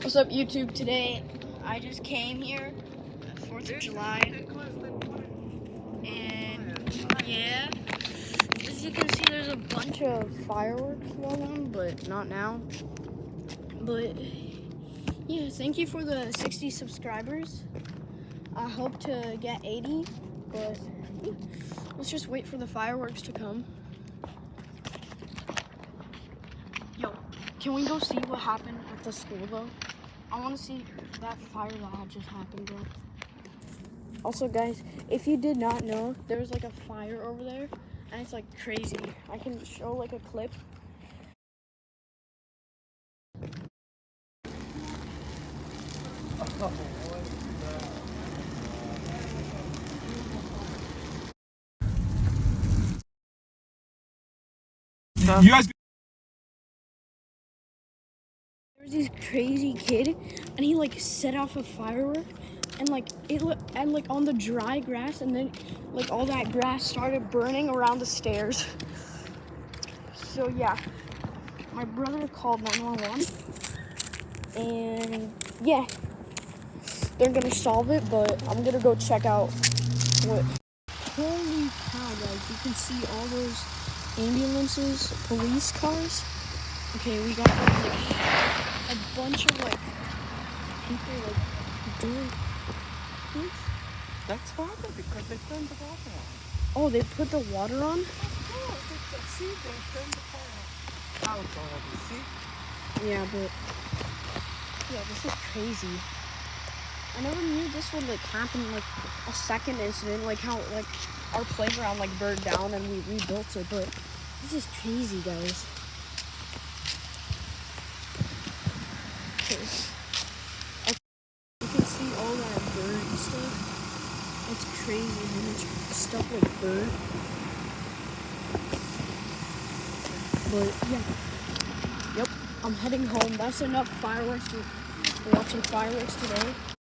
What's up, YouTube? Today, I just came here, 4th of July, and yeah, as you can see, there's a bunch of fireworks going on, but not now. But yeah, thank you for the 60 subscribers. I hope to get 80, but yeah, let's just wait for the fireworks to come. Yo, can we go see what happened at the school though? I want to see that fire that had just happened, bro. Also, guys, if you did not know, there was like a fire over there, and it's like crazy. I can show like a clip. You guys. There was this crazy kid, and he like set off a firework, and like and like on the dry grass, and then like all that grass started burning around the stairs. So yeah, my brother called 911, and yeah, they're gonna solve it, but I'm gonna go check out what. Holy cow, guys, you can see all those ambulances, police cars. Okay, we got like a bunch of like people like doing this. That's water because they turned the water on. Oh, they put the water on? Of course, they turned the fire out already, see? Yeah, but yeah, this is crazy. I never knew this would like happen, like a second incident, like how like our playground like burned down and we rebuilt it, but this is crazy, guys. Okay. You can see all that burnt stuff. It's crazy how much stuff like burned. But yeah. Yep, I'm heading home. That's enough fireworks. We're watching fireworks today.